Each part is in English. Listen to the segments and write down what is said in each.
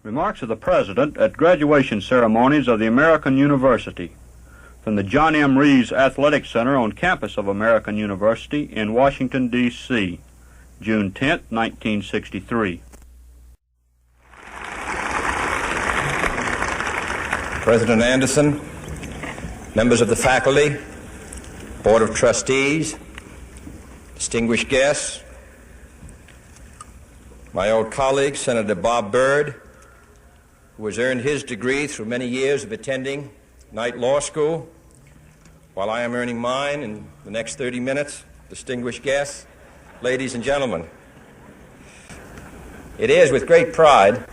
Remarks of the President at graduation ceremonies of the American University from the John M. Reeves Athletic Center on campus of American University in Washington, D.C., June 10, 1963. President Anderson, members of the faculty, Board of Trustees, distinguished guests, my old colleague, Senator Bob Byrd, who has earned his degree through many years of attending Knight Law School, while I am earning mine in the next 30 minutes, distinguished guests, ladies and gentlemen. It is with great pride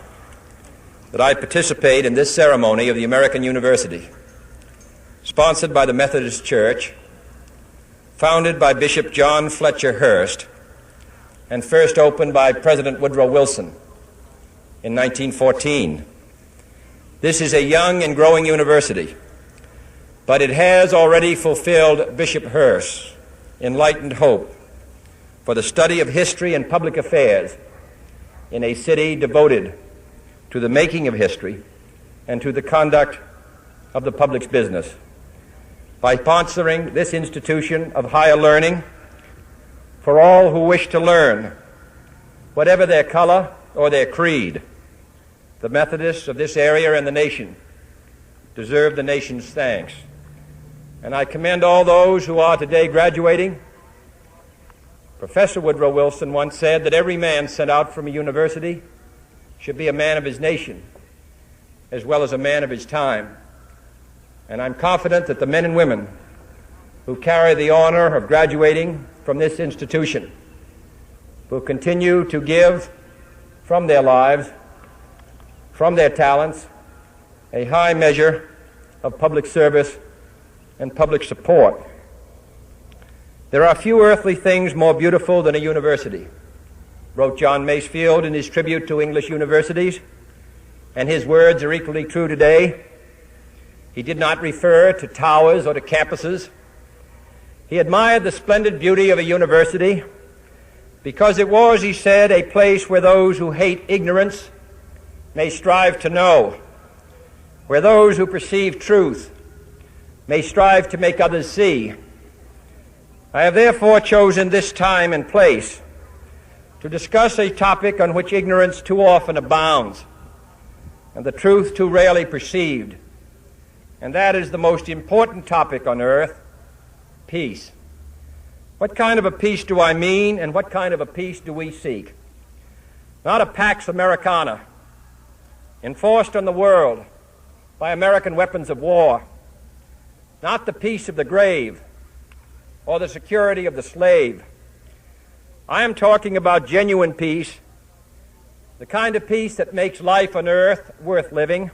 that I participate in this ceremony of the American University, sponsored by the Methodist Church, founded by Bishop John Fletcher Hurst, and first opened by President Woodrow Wilson in 1914. This is a young and growing university, but it has already fulfilled Bishop Hurst's enlightened hope for the study of history and public affairs in a city devoted to the making of history and to the conduct of the public's business. By sponsoring this institution of higher learning for all who wish to learn, whatever their color or their creed, the Methodists of this area and the nation deserve the nation's thanks. And I commend all those who are today graduating. Professor Woodrow Wilson once said that every man sent out from a university should be a man of his nation as well as a man of his time. And I'm confident that the men and women who carry the honor of graduating from this institution will continue to give from their lives, from their talents, a high measure of public service and public support. There are few earthly things more beautiful than a university, wrote John Masefield in his tribute to English universities, and his words are equally true today. He did not refer to towers or to campuses. He admired the splendid beauty of a university because it was, he said, a place where those who hate ignorance may strive to know, where those who perceive truth may strive to make others see. I have therefore chosen this time and place to discuss a topic on which ignorance too often abounds and the truth too rarely perceived, and that is the most important topic on earth: peace. What kind of a peace do I mean, and what kind of a peace do we seek? Not a Pax Americana enforced on the world by American weapons of war, not the peace of the grave or the security of the slave. I am talking about genuine peace, the kind of peace that makes life on earth worth living,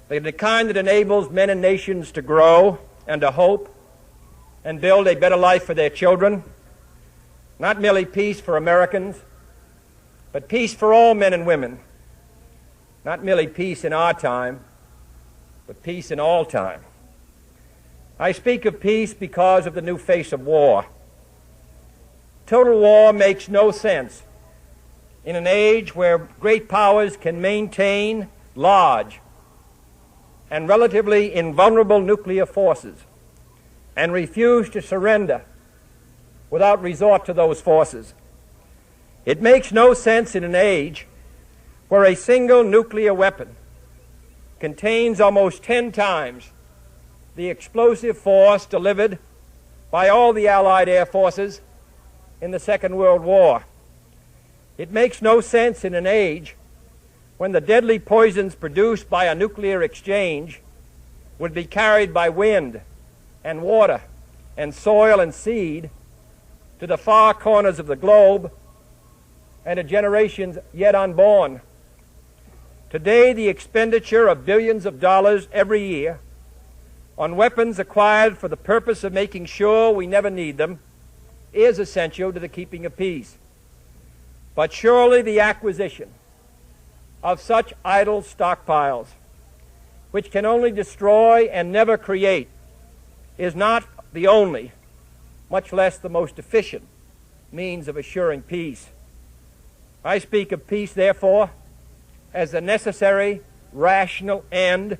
the kind that enables men and nations to grow and to hope and build a better life for their children. Not merely peace for Americans, but peace for all men and women. Not merely peace in our time, but peace in all time. I speak of peace because of the new face of war. Total war makes no sense in an age where great powers can maintain large and relatively invulnerable nuclear forces and refuse to surrender without resort to those forces. It makes no sense in an age where a single nuclear weapon contains almost 10 times the explosive force delivered by all the Allied air forces in the Second World War. It makes no sense in an age when the deadly poisons produced by a nuclear exchange would be carried by wind and water and soil and seed to the far corners of the globe and to generations yet unborn. Today, the expenditure of billions of dollars every year on weapons acquired for the purpose of making sure we never need them is essential to the keeping of peace. But surely the acquisition of such idle stockpiles, which can only destroy and never create, is not the only, much less the most efficient, means of assuring peace. I speak of peace, therefore, as the necessary rational end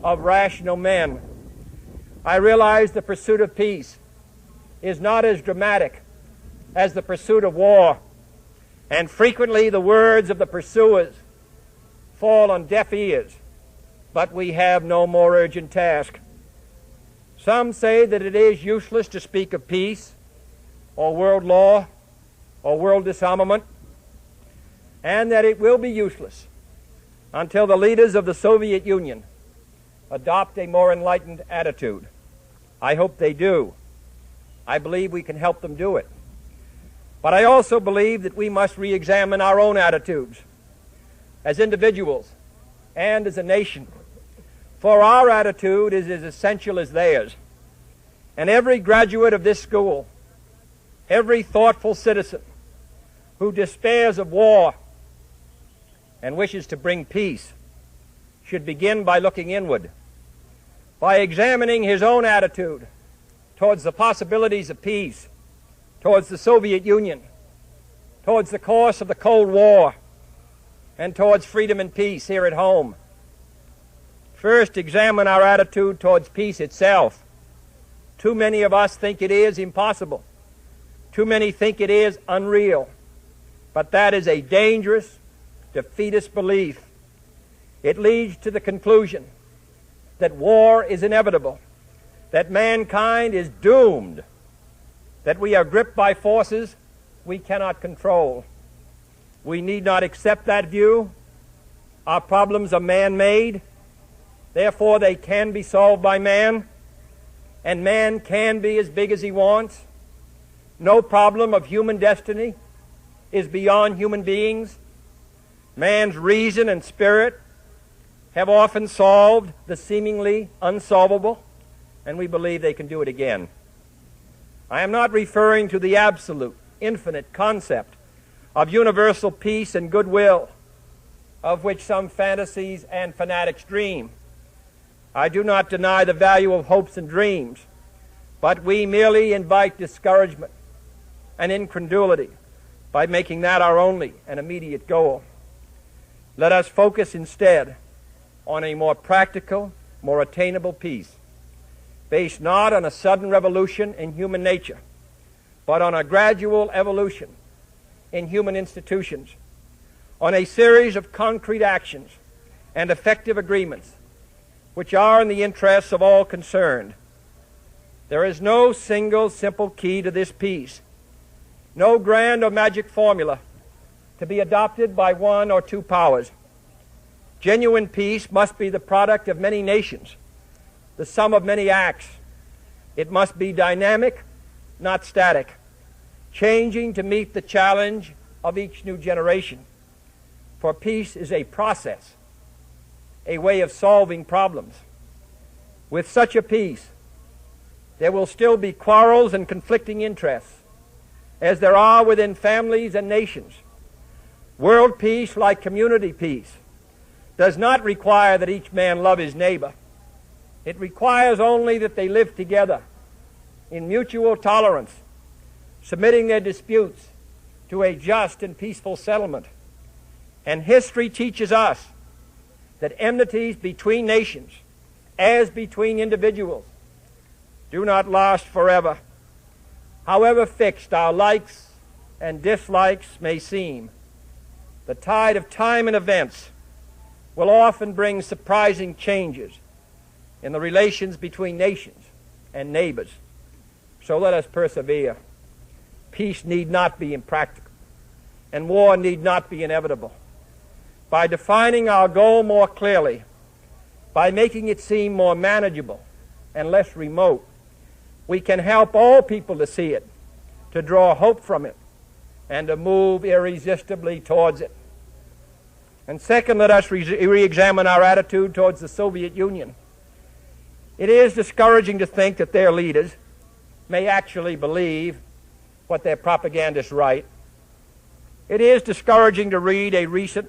of rational men. I realize the pursuit of peace is not as dramatic as the pursuit of war, and frequently the words of the pursuers fall on deaf ears, but we have no more urgent task. Some say that it is useless to speak of peace or world law or world disarmament, and that it will be useless until the leaders of the Soviet Union adopt a more enlightened attitude. I hope they do. I believe we can help them do it. But I also believe that we must re-examine our own attitudes as individuals and as a nation, for our attitude is as essential as theirs. And every graduate of this school, every thoughtful citizen who despairs of war and wishes to bring peace should begin by looking inward, by examining his own attitude towards the possibilities of peace, towards the Soviet Union, towards the course of the Cold War, and towards freedom and peace here at home. First, examine our attitude towards peace itself. Too many of us think it is impossible. Too many think it is unreal. But that is a dangerous, defeatist belief. It leads to the conclusion that war is inevitable, that mankind is doomed, that we are gripped by forces we cannot control. We need not accept that view. Our problems are man-made, therefore they can be solved by man, and man can be as big as he wants. No problem of human destiny is beyond human beings. Man's reason and spirit have often solved the seemingly unsolvable, and we believe they can do it again. I am not referring to the absolute, infinite concept of universal peace and goodwill, of which some fantasies and fanatics dream. I do not deny the value of hopes and dreams, but we merely invite discouragement and incredulity by making that our only and immediate goal. Let us focus instead on a more practical, more attainable peace, based not on a sudden revolution in human nature, but on a gradual evolution in human institutions, on a series of concrete actions and effective agreements which are in the interests of all concerned. There is no single simple key to this peace, no grand or magic formula to be adopted by one or two powers. Genuine peace must be the product of many nations, the sum of many acts. It must be dynamic, not static, changing to meet the challenge of each new generation. For peace is a process, a way of solving problems. With such a peace, there will still be quarrels and conflicting interests, as there are within families and nations. World peace, like community peace, does not require that each man love his neighbor. It requires only that they live together in mutual tolerance, submitting their disputes to a just and peaceful settlement. And history teaches us that enmities between nations, as between individuals, do not last forever. However fixed our likes and dislikes may seem, the tide of time and events will often bring surprising changes in the relations between nations and neighbors. So let us persevere. Peace need not be impractical, and war need not be inevitable. By defining our goal more clearly, by making it seem more manageable and less remote, we can help all people to see it, to draw hope from it, and to move irresistibly towards it. And second, let us re-examine our attitude towards the Soviet Union. It is discouraging to think that their leaders may actually believe what their propagandists write. It is discouraging to read a recent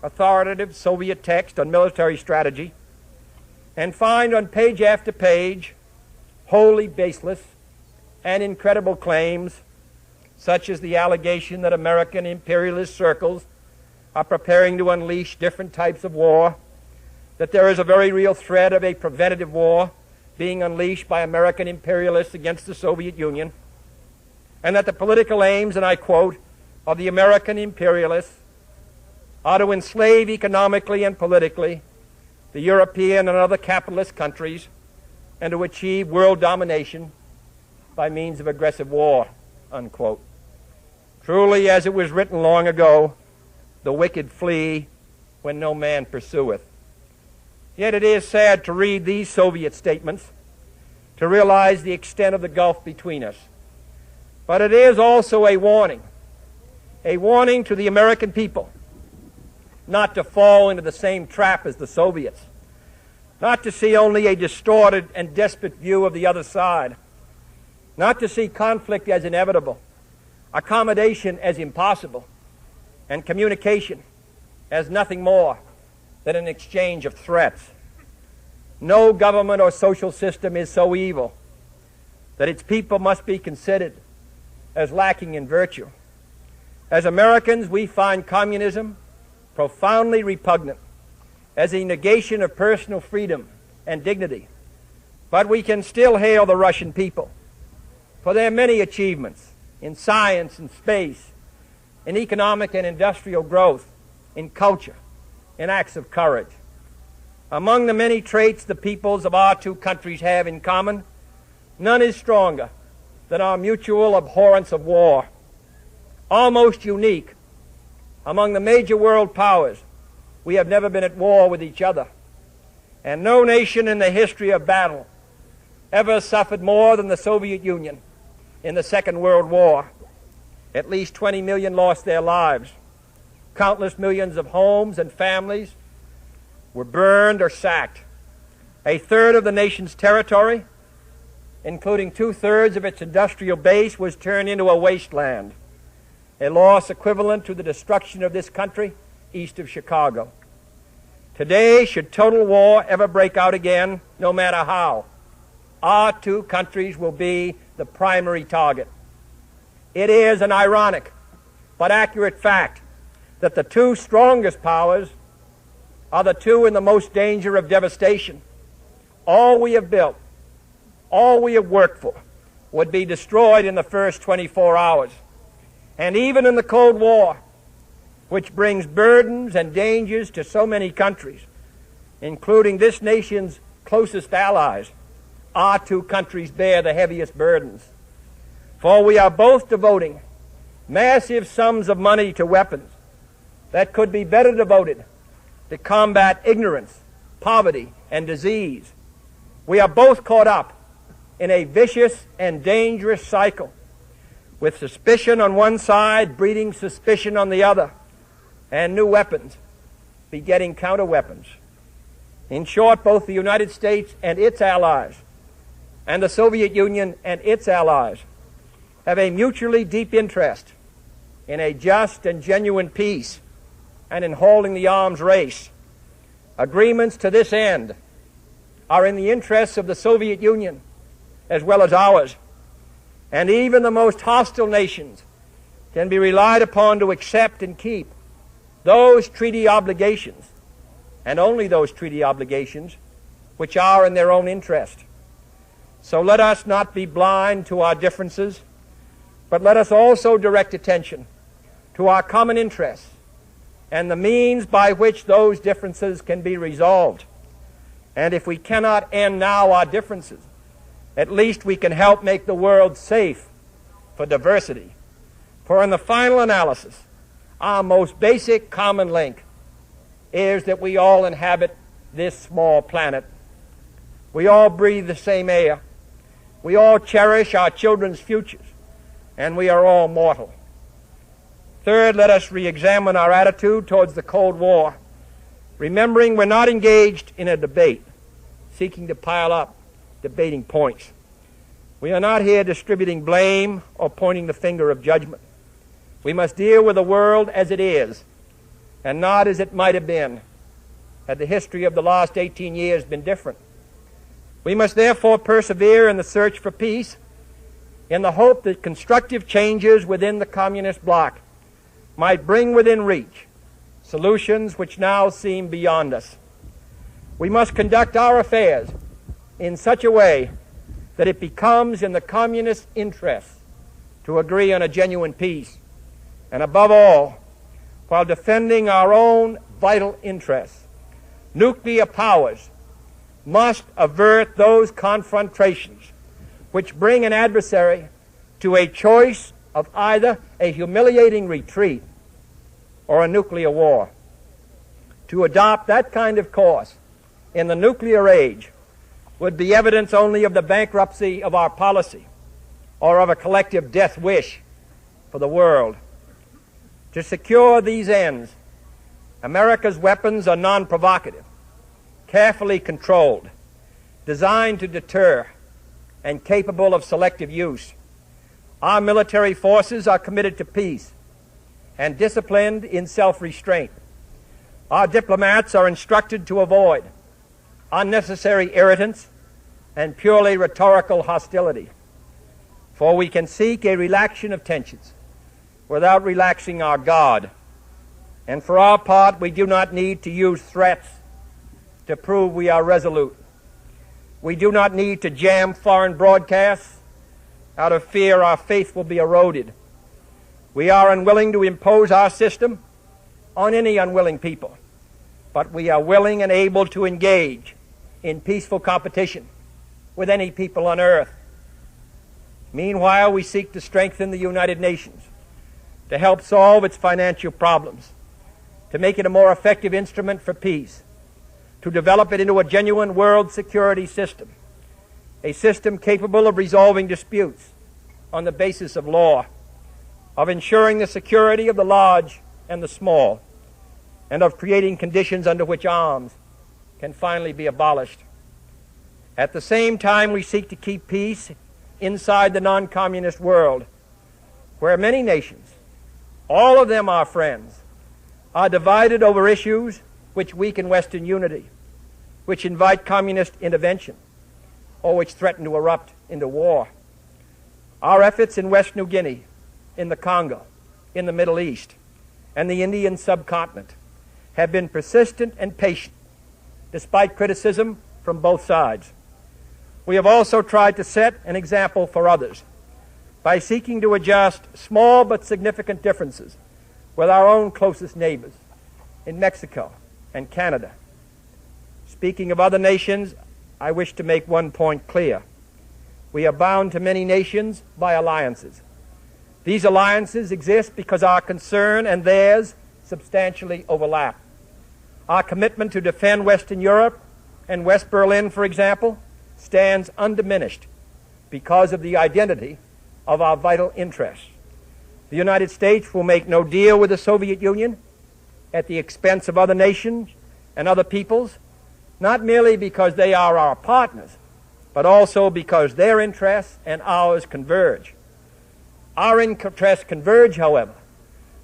authoritative Soviet text on military strategy and find on page after page wholly baseless and incredible claims, such as the allegation that American imperialist circles are preparing to unleash different types of war, that there is a very real threat of a preventative war being unleashed by American imperialists against the Soviet Union, and that the political aims, and I quote, of the American imperialists are to enslave economically and politically the European and other capitalist countries and to achieve world domination by means of aggressive war, unquote. Truly, as it was written long ago, the wicked flee when no man pursueth. Yet it is sad to read these Soviet statements, to realize the extent of the gulf between us. But it is also a warning to the American people not to fall into the same trap as the Soviets, not to see only a distorted and desperate view of the other side, not to see conflict as inevitable, accommodation as impossible, and communication as nothing more than an exchange of threats. No government or social system is so evil that its people must be considered as lacking in virtue. As Americans, we find communism profoundly repugnant as a negation of personal freedom and dignity. But we can still hail the Russian people for their many achievements in science and space, in economic and industrial growth, in culture, in acts of courage. Among the many traits the peoples of our two countries have in common, none is stronger than our mutual abhorrence of war. Almost unique among the major world powers, we have never been at war with each other, and no nation in the history of battle ever suffered more than the Soviet Union in the Second World War. At least 20 million lost their lives. Countless millions of homes and families were burned or sacked. A third of the nation's territory, including 2/3 of its industrial base, was turned into a wasteland, a loss equivalent to the destruction of this country east of Chicago. Today, should total war ever break out again, no matter how, our two countries will be the primary target. It is an ironic but accurate fact that the two strongest powers are the two in the most danger of devastation. All we have built, all we have worked for, would be destroyed in the first 24 hours. And even in the Cold War, which brings burdens and dangers to so many countries, including this nation's closest allies, our two countries bear the heaviest burdens. For we are both devoting massive sums of money to weapons that could be better devoted to combat ignorance, poverty, and disease. We are both caught up in a vicious and dangerous cycle, with suspicion on one side breeding suspicion on the other, and new weapons begetting counter-weapons. In short, both the United States and its allies, and the Soviet Union and its allies, have a mutually deep interest in a just and genuine peace and in holding the arms race. Agreements to this end are in the interests of the Soviet Union as well as ours, and even the most hostile nations can be relied upon to accept and keep those treaty obligations, and only those treaty obligations, which are in their own interest. So let us not be blind to our differences, but let us also direct attention to our common interests and the means by which those differences can be resolved. And if we cannot end now our differences, at least we can help make the world safe for diversity. For in the final analysis, our most basic common link is that we all inhabit this small planet. We all breathe the same air. We all cherish our children's futures, and we are all mortal. Third, let us re-examine our attitude towards the Cold War, remembering we're not engaged in a debate, seeking to pile up debating points. We are not here distributing blame or pointing the finger of judgment. We must deal with the world as it is, and not as it might have been had the history of the last 18 years been different. We must therefore persevere in the search for peace, in the hope that constructive changes within the communist bloc might bring within reach solutions which now seem beyond us. We must conduct our affairs in such a way that it becomes in the communist interest to agree on a genuine peace, and above all, while defending our own vital interests. Nuclear powers must avert those confrontations which bring an adversary to a choice of either a humiliating retreat or a nuclear war. To adopt that kind of course in the nuclear age would be evidence only of the bankruptcy of our policy or of a collective death wish for the world. To secure these ends, America's weapons are non-provocative, carefully controlled, designed to deter, and capable of selective use. Our military forces are committed to peace and disciplined in self-restraint. Our diplomats are instructed to avoid unnecessary irritants and purely rhetorical hostility, for we can seek a relaxation of tensions without relaxing our guard. And for our part, we do not need to use threats to prove we are resolute. We do not need to jam foreign broadcasts out of fear our faith will be eroded. We are unwilling to impose our system on any unwilling people, but we are willing and able to engage in peaceful competition with any people on earth. Meanwhile, we seek to strengthen the United Nations, to help solve its financial problems, to make it a more effective instrument for peace, to develop it into a genuine world security system, a system capable of resolving disputes on the basis of law, of ensuring the security of the large and the small, and of creating conditions under which arms can finally be abolished. At the same time, we seek to keep peace inside the non-communist world, where many nations, all of them our friends, are divided over issues which weaken Western unity, which invite communist intervention, or which threaten to erupt into war. Our efforts in West New Guinea, in the Congo, in the Middle East, and the Indian subcontinent have been persistent and patient, despite criticism from both sides. We have also tried to set an example for others by seeking to adjust small but significant differences with our own closest neighbors in Mexico and Canada. Speaking of other nations, I wish to make one point clear. We are bound to many nations by alliances. These alliances exist because our concern and theirs substantially overlap. Our commitment to defend Western Europe and West Berlin, for example, stands undiminished because of the identity of our vital interests. The United States will make no deal with the Soviet Union at the expense of other nations and other peoples, not merely because they are our partners, but also because their interests and ours converge. Our interests converge, however,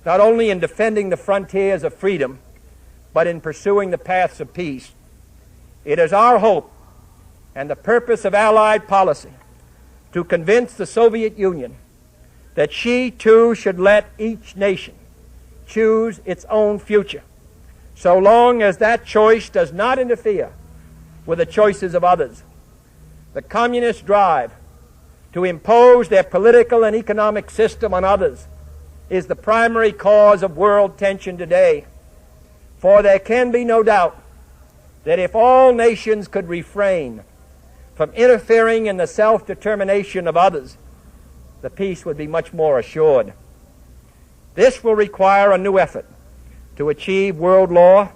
not only in defending the frontiers of freedom, but in pursuing the paths of peace. It is our hope and the purpose of Allied policy to convince the Soviet Union that she too should let each nation choose its own future, so long as that choice does not interfere with the choices of others. The communist drive to impose their political and economic system on others is the primary cause of world tension today. For there can be no doubt that if all nations could refrain from interfering in the self-determination of others, the peace would be much more assured. This will require a new effort to achieve world law,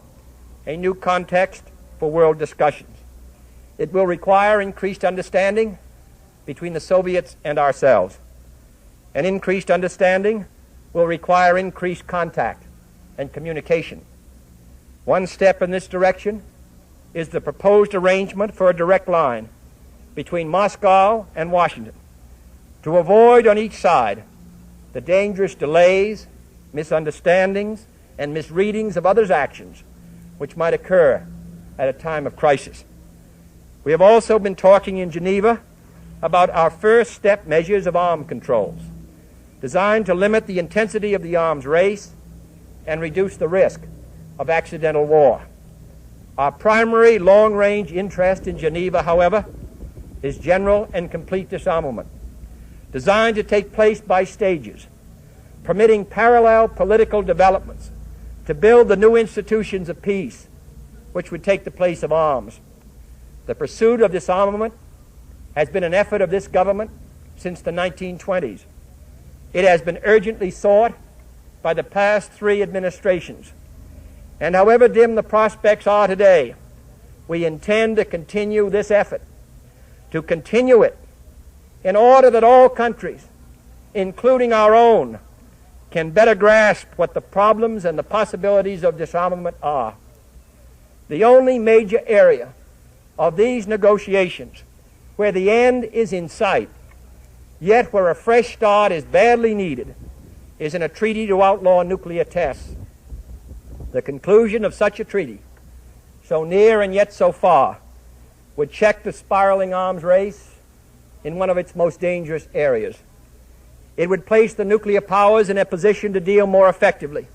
a new context for world discussions. It will require increased understanding between the Soviets and ourselves. An increased understanding will require increased contact and communication. One step in this direction is the proposed arrangement for a direct line between Moscow and Washington to avoid on each side the dangerous delays, misunderstandings, and misreadings of others' actions which might occur at a time of crisis. We have also been talking in Geneva about our first step measures of arms controls, designed to limit the intensity of the arms race and reduce the risk of accidental war. Our primary long-range interest in Geneva, however, is general and complete disarmament, designed to take place by stages, permitting parallel political developments to build the new institutions of peace, which would take the place of arms. The pursuit of disarmament has been an effort of this government since the 1920s. It has been urgently sought by the past 3 administrations. And however dim the prospects are today, we intend to continue this effort, to continue it in order that all countries, including our own, can better grasp what the problems and the possibilities of disarmament are. The only major area of these negotiations where the end is in sight, yet where a fresh start is badly needed, is in a treaty to outlaw nuclear tests. The conclusion of such a treaty, so near and yet so far, would check the spiraling arms race in one of its most dangerous areas. It would place the nuclear powers in a position to deal more effectively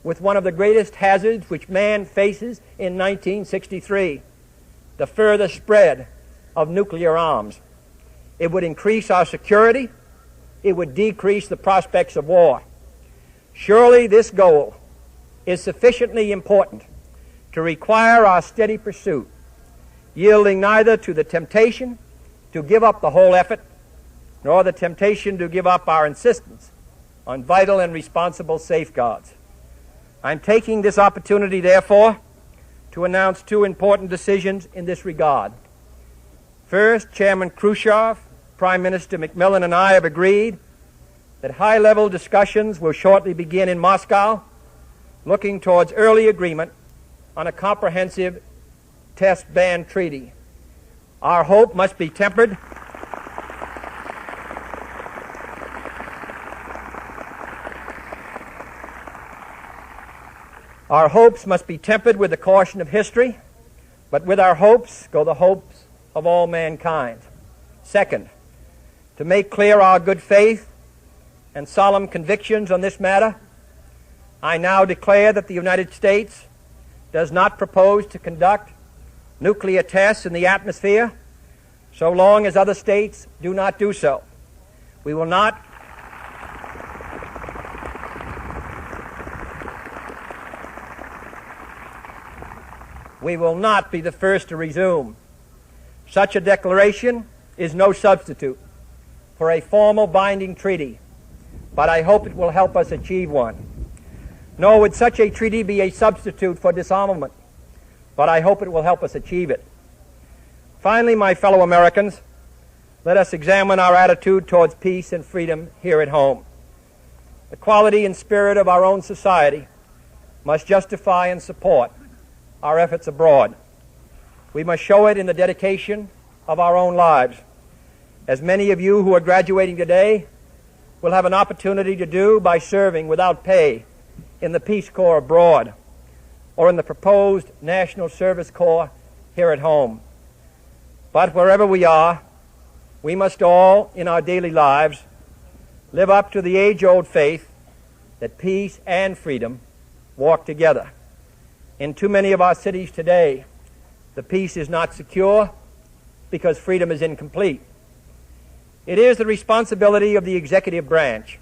with one of the greatest hazards which man faces in 1963, the further spread of nuclear arms. It would increase our security. It would decrease the prospects of war. Surely this goal is sufficiently important to require our steady pursuit, yielding neither to the temptation to give up the whole effort, nor the temptation to give up our insistence on vital and responsible safeguards. I'm taking this opportunity, therefore, to announce 2 important decisions in this regard. First, Chairman Khrushchev, Prime Minister Macmillan, and I have agreed that high-level discussions will shortly begin in Moscow, looking towards early agreement on a comprehensive test ban treaty. Our hope must be tempered Our hopes must be tempered with the caution of history, but with our hopes go the hopes of all mankind. Second, to make clear our good faith and solemn convictions on this matter, I now declare that the United States does not propose to conduct nuclear tests in the atmosphere so long as other states do not do so. We will not be the first to resume. Such a declaration is no substitute for a formal binding treaty, but I hope it will help us achieve one. Nor would such a treaty be a substitute for disarmament, but I hope it will help us achieve it. Finally, my fellow Americans, let us examine our attitude towards peace and freedom here at home. The quality and spirit of our own society must justify and support our efforts abroad. We must show it in the dedication of our own lives, as many of you who are graduating today will have an opportunity to do by serving without pay in the Peace Corps abroad or in the proposed National Service Corps here at home. But wherever we are, we must all, in our daily lives, live up to the age-old faith that peace and freedom walk together. In too many of our cities today, the peace is not secure because freedom is incomplete. It is the responsibility of the executive branch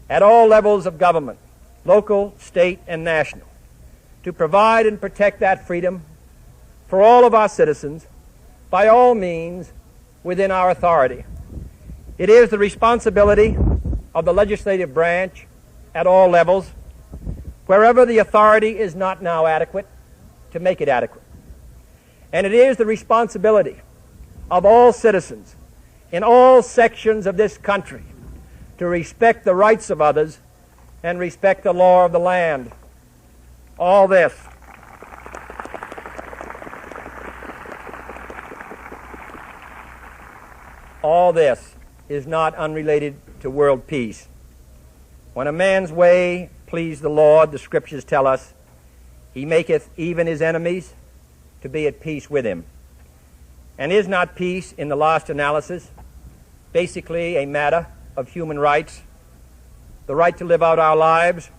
at all levels of government, local, state, and national, to provide and protect that freedom for all of our citizens by all means within our authority. It is the responsibility of the legislative branch at all levels, wherever the authority is not now adequate, to make it adequate. And it is the responsibility of all citizens in all sections of this country to respect the rights of others and respect the law of the land. All this is not unrelated to world peace. When a man's way please the Lord, the Scriptures tell us, he maketh even his enemies to be at peace with him. And is not peace, in the last analysis, basically a matter of human rights? The right to live out our lives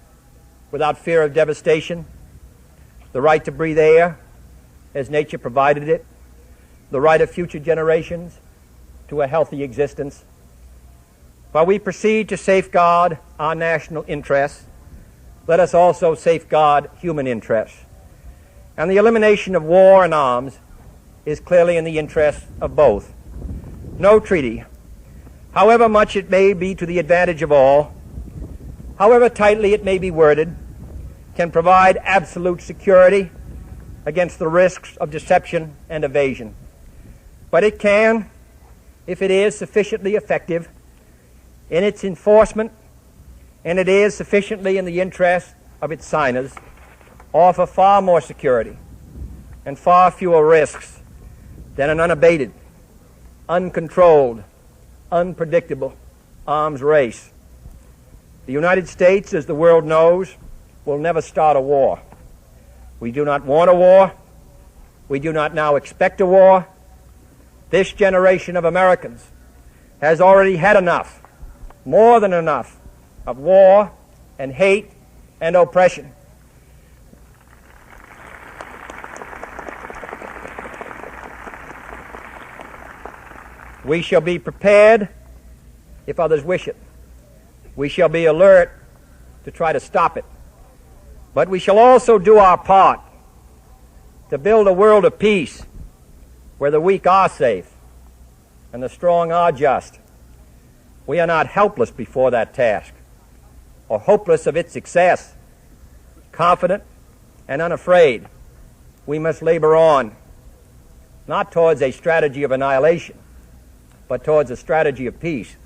without fear of devastation, the right to breathe air as nature provided it, the right of future generations to a healthy existence. While we proceed to safeguard our national interests, let us also safeguard human interests. And the elimination of war and arms is clearly in the interest of both. No treaty, however much it may be to the advantage of all, however tightly it may be worded, can provide absolute security against the risks of deception and evasion. But it can, if it is sufficiently effective in its enforcement, and it is sufficiently in the interest of its signers, offer far more security and far fewer risks than an unabated, uncontrolled, unpredictable arms race. The United States, as the world knows, will never start a war. We do not want a war. We do not now expect a war. This generation of Americans has already had enough, more than enough, of war and hate and oppression. We shall be prepared if others wish it. We shall be alert to try to stop it. But we shall also do our part to build a world of peace where the weak are safe and the strong are just. We are not helpless before that task or hopeless of its success. Confident and unafraid, we must labor on, not towards a strategy of annihilation, but towards a strategy of peace.